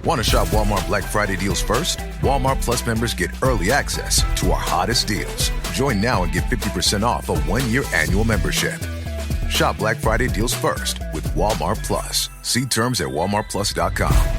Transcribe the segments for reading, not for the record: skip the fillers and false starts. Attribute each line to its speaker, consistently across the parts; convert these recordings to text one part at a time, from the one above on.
Speaker 1: Want to shop Walmart Black Friday deals first? Walmart Plus members get early access to our hottest deals. Join now and get 50% off a 1-year annual membership. Shop Black Friday deals first with Walmart Plus. See terms at walmartplus.com.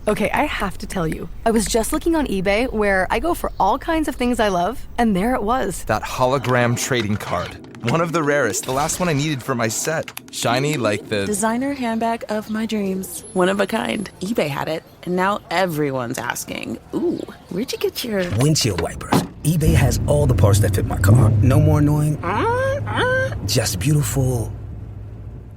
Speaker 2: Okay, I have to tell you, I was just looking on eBay where I go for all kinds of things I love, and there it was.
Speaker 3: That hologram trading card. One of the rarest, the last one I needed for my set. Shiny like the...
Speaker 4: designer handbag of my dreams. One of a kind. eBay had it, and now everyone's asking, ooh, where'd you get your...
Speaker 5: windshield wipers. eBay has all the parts that fit my car. No more annoying... just beautiful.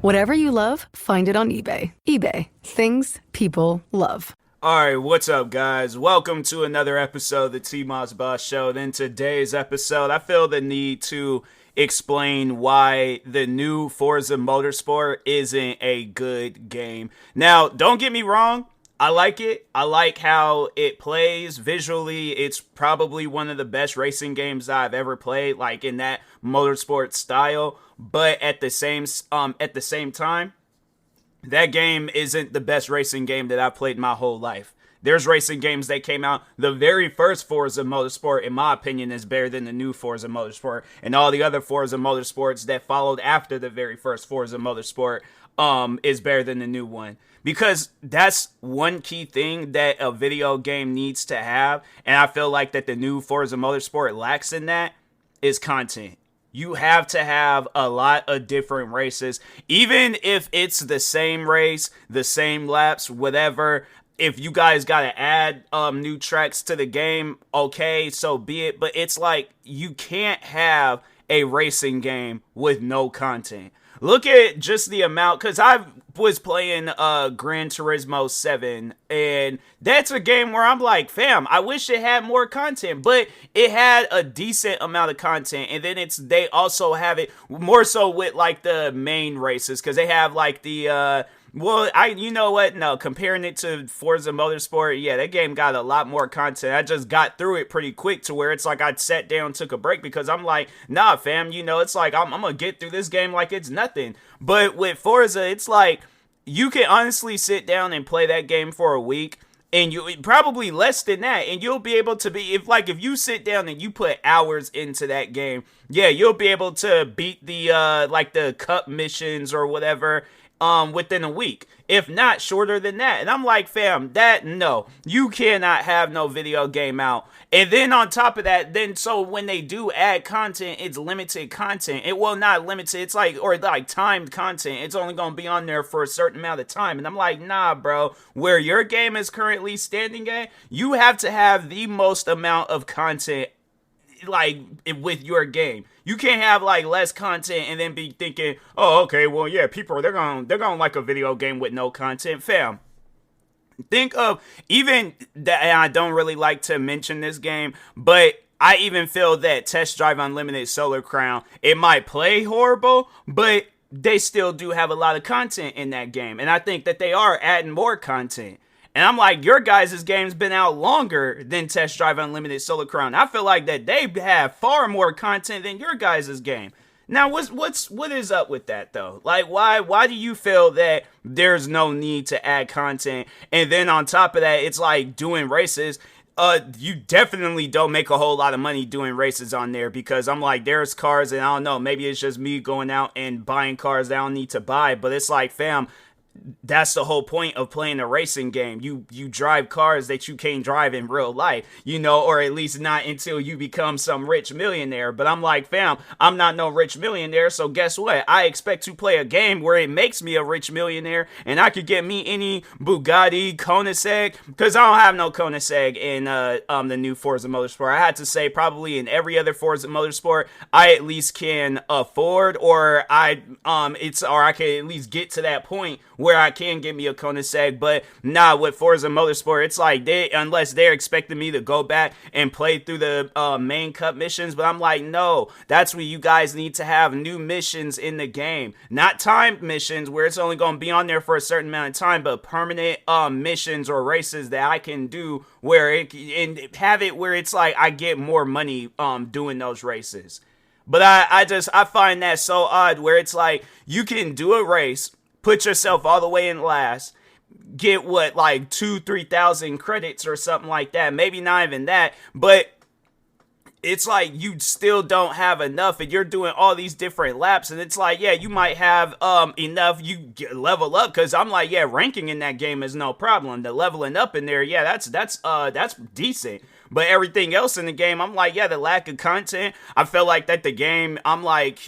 Speaker 2: Whatever you love, find it on eBay. eBay. Things people love.
Speaker 6: Alright, what's up guys? Welcome to another episode of the TMossBoss Show. And in today's episode, I feel the need to explain why the new Forza Motorsport isn't a good game. Now, don't get me wrong, I like it. I like how it plays visually. It's probably one of the best racing games I've ever played, like in that motorsport style. But at the same time, that game isn't the best racing game that I've played my whole life. There's racing games that came out. The very first Forza Motorsport, in my opinion, is better than the new Forza Motorsport. And all the other Forza Motorsports that followed after the very first Forza Motorsport is better than the new one. Because that's one key thing that a video game needs to have. And I feel like that the new Forza Motorsport lacks in that is content. You have to have a lot of different races. Even if it's the same race, the same laps, whatever. If you guys got to add new tracks to the game, okay, so be it. But it's like you can't have a racing game with no content. Look at just the amount, because I was playing Gran Turismo 7, and that's a game where I'm like, fam, I wish it had more content, but it had a decent amount of content, and then they also have it more so with, like, the main races, because they have, like, the, you know what, no, comparing it to Forza Motorsport, yeah, that game got a lot more content. I just got through it pretty quick to where it's like I sat down, took a break, because I'm like, nah, fam, you know, it's like, I'm gonna get through this game like it's nothing. But with Forza, it's like, you can honestly sit down and play that game for a week, and you probably less than that, and you'll be able to be, if you sit down and you put hours into that game, yeah, you'll be able to beat the, the cup missions or whatever, within a week, if not shorter than that. And I'm like, fam, no, you cannot have no video game out. And then on top of that, so when they do add content, it's limited content. It will not limit it. It's like timed content. It's only going to be on there for a certain amount of time. And I'm like, nah, bro, where your game is currently standing at, you have to have the most amount of content with your game. You can't have less content and then be thinking, oh, okay, well, yeah, people they're gonna like a video game with no content. Fam, think of even that. And I don't really like to mention this game, but I even feel that Test Drive Unlimited Solar Crown, it might play horrible, but they still do have a lot of content in that game, and I think that they are adding more content. And I'm like, your guys' game's been out longer than Test Drive Unlimited Solar Crown. I feel like that they have far more content than your guys' game. Now, what is up with that, though? Like, why do you feel that there's no need to add content? And then on top of that, it's like doing races. You definitely don't make a whole lot of money doing races on there, because I'm like, there's cars, and I don't know, maybe it's just me going out and buying cars that I don't need to buy. But it's like, fam, that's the whole point of playing a racing game. You drive cars that you can't drive in real life, or at least not until you become some rich millionaire. But I'm like, fam, I'm not no rich millionaire, so guess what? I expect to play a game where it makes me a rich millionaire, and I could get me any Bugatti, Koenigsegg, because I don't have no Koenigsegg in the new Forza Motorsport. I had to say probably in every other Forza Motorsport, I at least can afford, or I can at least get to that point where I can get me a Koenigsegg. But nah, with Forza Motorsport, it's like unless they're expecting me to go back and play through the main cup missions. But I'm like, no, that's where you guys need to have new missions in the game, not timed missions where it's only going to be on there for a certain amount of time, but permanent missions or races that I can do where and have it where it's like I get more money doing those races. But I find that so odd where it's like you can do a race, put yourself all the way in last, get what, like 2,000-3,000 credits or something like that. Maybe not even that, but it's like you still don't have enough, and you're doing all these different laps, and it's like, yeah, you might have enough, you level up, because I'm like, yeah, ranking in that game is no problem. The leveling up in there, yeah, that's decent. But everything else in the game, I'm like, yeah, the lack of content, I feel like that the game, I'm like,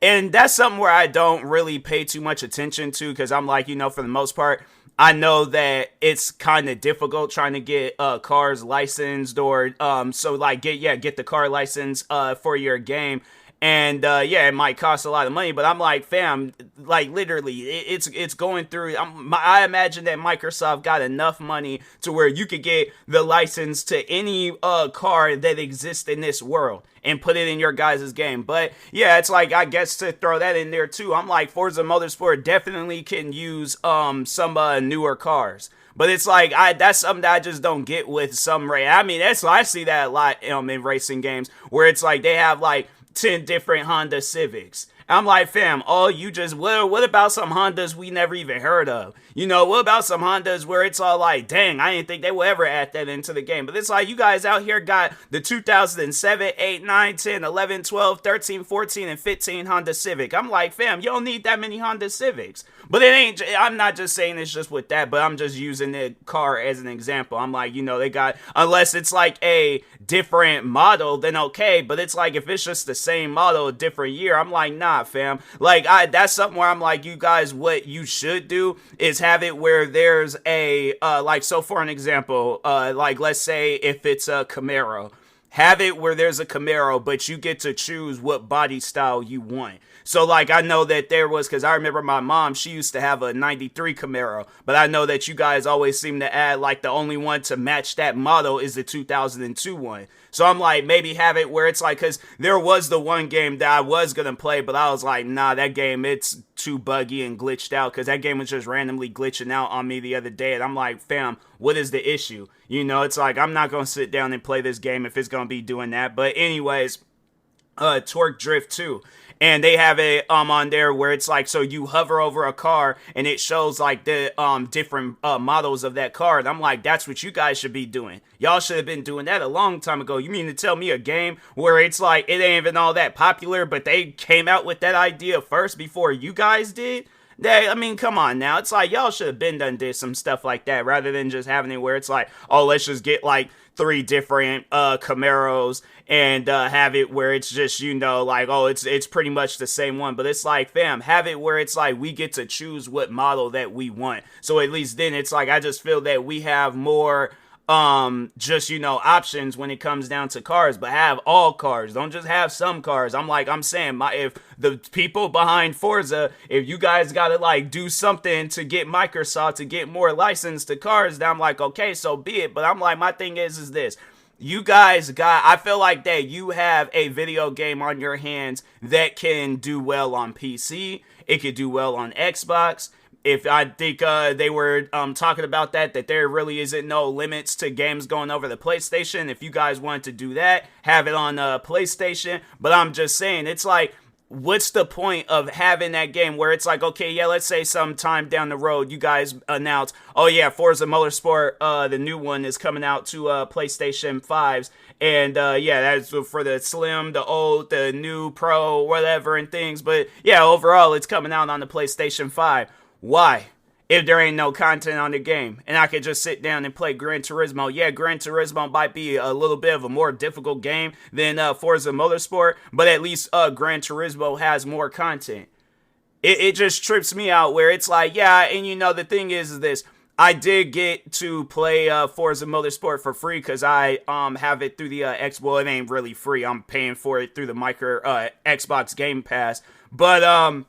Speaker 6: and that's something where I don't really pay too much attention to, because I'm like, for the most part, I know that it's kind of difficult trying to get cars licensed, or so like get the car license for your game. And it might cost a lot of money, but I'm like, fam, like literally, it's going through. I imagine that Microsoft got enough money to where you could get the license to any car that exists in this world and put it in your guys' game. But yeah, it's like, I guess to throw that in there too, I'm like, Forza Motorsport definitely can use some newer cars. But it's like, that's something that I just don't get with some I mean, I see that a lot in racing games, where it's like they have like 10 different Honda Civics. I'm like, fam, what about some Hondas we never even heard of? What about some Hondas where it's all like, dang, I didn't think they would ever add that into the game. But it's like, you guys out here got the 2007, 8, 9, 10, 11, 12, 13, 14, and 15 Honda Civic. I'm like, fam, you don't need that many Honda Civics. But I'm not just saying it's just with that, but I'm just using the car as an example. I'm like, they got, unless it's like a different model, then okay. But it's like, if it's just the same model, a different year, I'm like, nah, fam. Like, that's something where I'm like, you guys, what you should do is have it where there's a, so for an example, like, let's say if it's a Camaro, have it where there's a Camaro, but you get to choose what body style you want. So, like, I know that there was, because I remember my mom, she used to have a 93 Camaro, but I know that you guys always seem to add, like, the only one to match that model is the 2002 one. So I'm like, maybe have it where it's like, because there was the one game that I was going to play, but I was like, nah, that game, it's too buggy and glitched out, because that game was just randomly glitching out on me the other day, and I'm like, fam, what is the issue? It's like, I'm not going to sit down and play this game if it's going to be doing that. But anyways, Torque Drift 2. And they have it on there where it's like, so you hover over a car and it shows like the different models of that car. And I'm like, that's what you guys should be doing. Y'all should have been doing that a long time ago. You mean to tell me a game where it's like, it ain't even all that popular, but they came out with that idea first before you guys did? I mean, come on now. It's like, y'all should have been did some stuff like that, rather than just having it where it's like, oh, let's just get like 3 different Camaros and have it where it's just, like, oh, it's pretty much the same one. But it's like, fam, have it where it's like we get to choose what model that we want. So at least then it's like, I just feel that we have more just, options when it comes down to cars, but have all cars. Don't just have some cars. I'm saying, if the people behind Forza, if you guys gotta like do something to get Microsoft to get more licensed to cars, then I'm like, okay, so be it. But I'm like, my thing is this. You guys I feel like that you have a video game on your hands that can do well on PC. It could do well on Xbox. If I think they were talking about that there really isn't no limits to games going over the PlayStation. If you guys want to do that, have it on PlayStation. But I'm just saying, it's like, what's the point of having that game where it's like, okay, yeah, let's say sometime down the road you guys announce, oh yeah, Forza Motorsport, the new one is coming out to PlayStation 5s. And that's for the Slim, the old, the new Pro, whatever, and things. But yeah, overall, it's coming out on the PlayStation 5. Why? If there ain't no content on the game and I could just sit down and play Gran Turismo. Yeah, Gran Turismo might be a little bit of a more difficult game than Forza Motorsport, but at least Gran Turismo has more content. It just trips me out where it's like, yeah, and the thing is this. I did get to play Forza Motorsport for free because I have it through the Xbox. It ain't really free. I'm paying for it through the Xbox Game Pass. But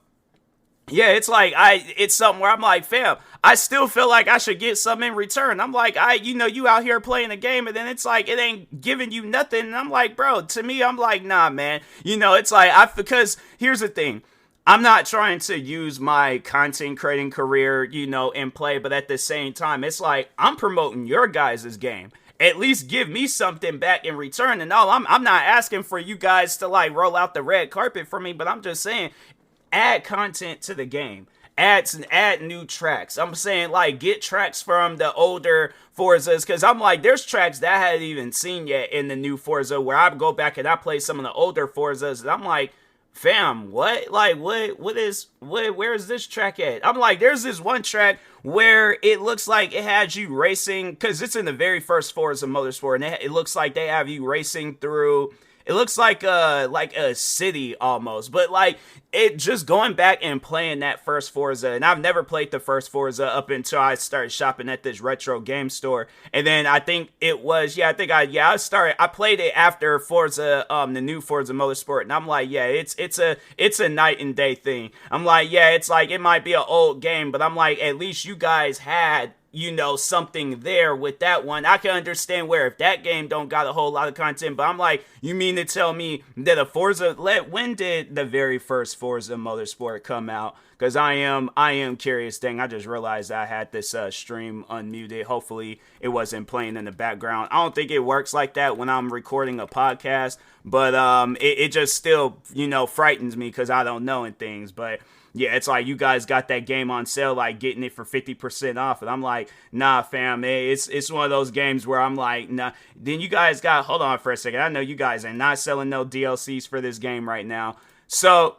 Speaker 6: yeah, it's like, it's something where I'm like, fam, I still feel like I should get something in return. I'm like, you out here playing the game, and then it's like, it ain't giving you nothing. And I'm like, bro, to me, I'm like, nah, man. It's like, because here's the thing. I'm not trying to use my content creating career, in play, but at the same time, it's like, I'm promoting your guys' game. At least give me something back in return. And all, I'm not asking for you guys to like roll out the red carpet for me, but I'm just saying, add content to the game. add new tracks. I'm saying, like, get tracks from the older Forzas, because I'm like, there's tracks that I hadn't even seen yet in the new Forza, where I go back and I play some of the older Forzas, and I'm like, fam, what? Like, where is this track at? I'm like, there's this one track where it looks like it has you racing, because it's in the very first Forza Motorsport, and it looks like they have you racing through, it looks like a city almost, but like, it just going back and playing that first Forza, and I've never played the first Forza up until I started shopping at this retro game store, and then I think it was, I played it after Forza, the new Forza Motorsport, and I'm like, yeah, it's a night and day thing. I'm like, yeah, it's like, it might be an old game, but I'm like, at least you guys had, you know, something there with that one. I can understand where if that game don't got a whole lot of content, but I'm like, you mean to tell me that a Forza, when did the very first Forza Motorsport come out? Because I am curious. Dang, I just realized I had this stream unmuted. Hopefully it wasn't playing in the background. I don't think it works like that when I'm recording a podcast, but it just still, you know, frightens me because I don't know and things, but yeah, it's like you guys got that game on sale, like getting it for 50% off. And I'm like, nah, fam, it's one of those games where I'm like, nah. Then you guys hold on for a second. I know you guys are not selling no DLCs for this game right now. So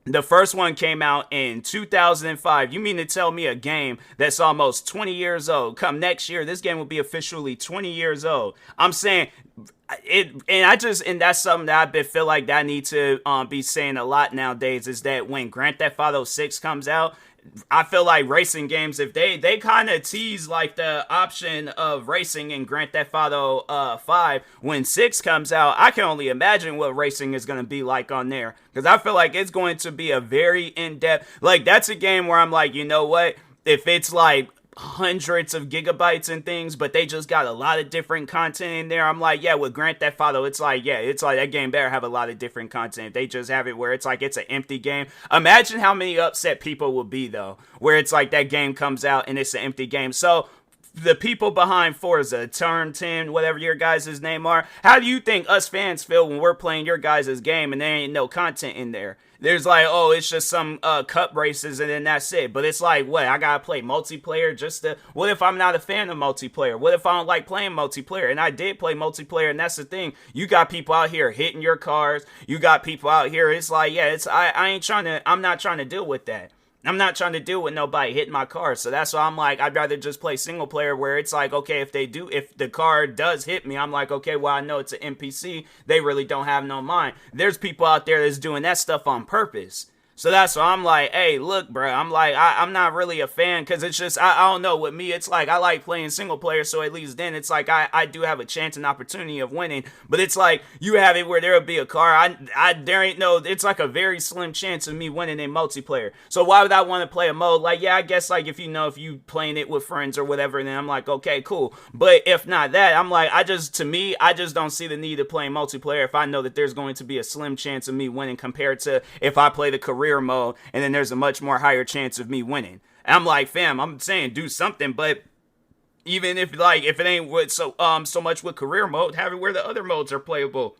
Speaker 6: the first one came out in 2005. You mean to tell me a game that's almost 20 years old? Come next year, this game will be officially 20 years old. I'm saying and that's something that I feel like that I need to be saying a lot nowadays, is that when Grand Theft Auto 6 comes out, I feel like racing games, if they kind of tease like the option of racing in Grand Theft Auto 5, when 6 comes out, I can only imagine what racing is going to be like on there, because I feel like it's going to be a very in-depth, like, that's a game where I'm like, you know what, if it's like hundreds of gigabytes and things, but they just got a lot of different content in there, I'm like, yeah, with Grand Theft Auto, it's like that game better have a lot of different content. If they just have it where it's like it's an empty game, imagine how many upset people will be, though, where it's like that game comes out and it's an empty game. So the people behind Forza, Turn 10, whatever your guys' name are, how do you think us fans feel when we're playing your guys' game and there ain't no content in there? There's like, oh, it's just some cup races and then that's it. But it's like, what, I gotta play multiplayer just to, what if I'm not a fan of multiplayer? What if I don't like playing multiplayer? And I did play multiplayer, and that's the thing. You got people out here hitting your cars. You got people out here, it's like, yeah, I'm not trying to deal with that. I'm not trying to deal with nobody hitting my car. So that's why I'm like, I'd rather just play single player, where it's like, okay, if the car does hit me, I'm like, okay, well, I know it's an NPC. They really don't have no mind. There's people out there that's doing that stuff on purpose. So that's why I'm like, hey, look, bro, I'm like, I'm not really a fan, because it's just, I don't know, with me, it's like, I like playing single player, so at least then it's like, I do have a chance and opportunity of winning, but it's like, you have it where there'll be a car, there ain't no, it's like a very slim chance of me winning in multiplayer. So why would I want to play a mode? Like, yeah, I guess, like, if you playing it with friends or whatever, then I'm like, okay, cool. But if not that, I'm like, I just don't see the need of playing multiplayer if I know that there's going to be a slim chance of me winning, compared to if I play the career mode, and then there's a much more higher chance of me winning. And I'm like, fam, I'm saying do something, but even if it ain't with so much with career mode, have it where the other modes are playable,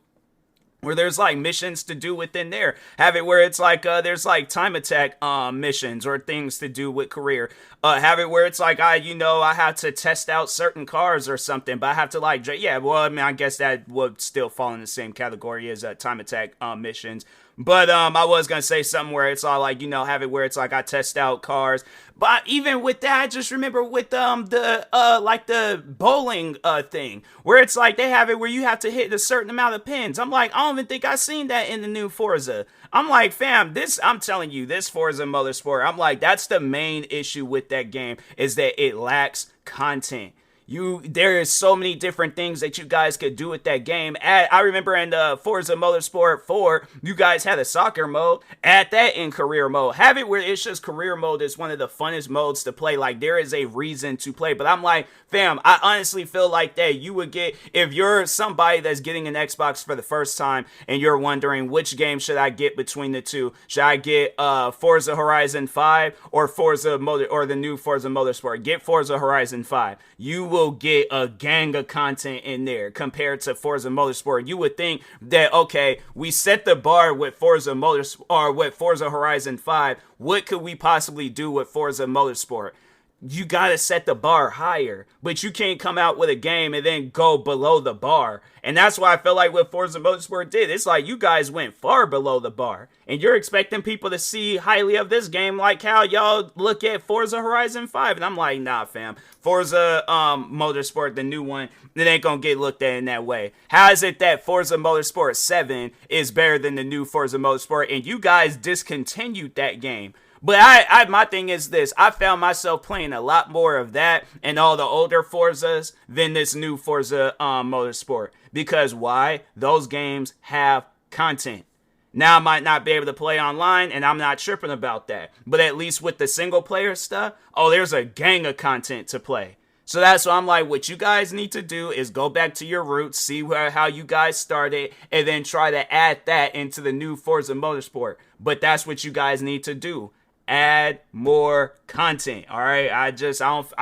Speaker 6: where there's like missions to do within there. Have it where it's like there's like time attack missions or things to do with career. Have it where it's like I have to test out certain cars or something, but I have to like, yeah, well, I mean, I guess that would still fall in the same category as time attack missions. But I was going to say something where it's all like, have it where it's like I test out cars. But even with that, I just remember with the bowling thing, where it's like they have it where you have to hit a certain amount of pins. I'm like, I don't even think I seen that in the new Forza. I'm like, fam, I'm telling you, this Forza Motorsport, I'm like, that's the main issue with that game, is that it lacks content. There is so many different things that you guys could do with that game. I remember in Forza Motorsport 4, you guys had a soccer mode. Add that in career mode. Have it where it's just career mode is one of the funnest modes to play. Like, there is a reason to play. But I'm like, fam, I honestly feel like that you would get, if you're somebody that's getting an Xbox for the first time and you're wondering which game should I get between the two, should I get Forza Horizon 5 or the new Forza Motorsport? Get Forza Horizon 5. You will get a gang of content in there compared to Forza Motorsport. You would think that, okay, we set the bar with Forza Motorsport or with Forza Horizon 5. What could we possibly do with Forza Motorsport? You got to set the bar higher, but you can't come out with a game and then go below the bar. And that's why I feel like what Forza Motorsport did. It's like you guys went far below the bar, and you're expecting people to see highly of this game like how y'all look at Forza Horizon 5. And I'm like, nah, fam. Forza Motorsport, the new one, it ain't gonna get looked at in that way. How is it that Forza Motorsport 7 is better than the new Forza Motorsport, and you guys discontinued that game? But my thing is this. I found myself playing a lot more of that and all the older Forzas than this new Forza Motorsport. Because why? Those games have content. Now I might not be able to play online, and I'm not tripping about that. But at least with the single player stuff, there's a gang of content to play. So that's why I'm like, what you guys need to do is go back to your roots, see how you guys started, and then try to add that into the new Forza Motorsport. But that's what you guys need to do. Add more content. All right. I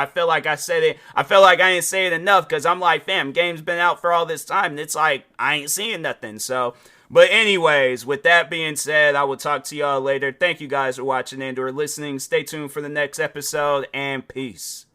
Speaker 6: feel like I said it. I feel like I ain't say it enough because I'm like, fam, game's been out for all this time. And it's like, I ain't seeing nothing. So, but anyways, with that being said, I will talk to y'all later. Thank you guys for watching and or listening. Stay tuned for the next episode and peace.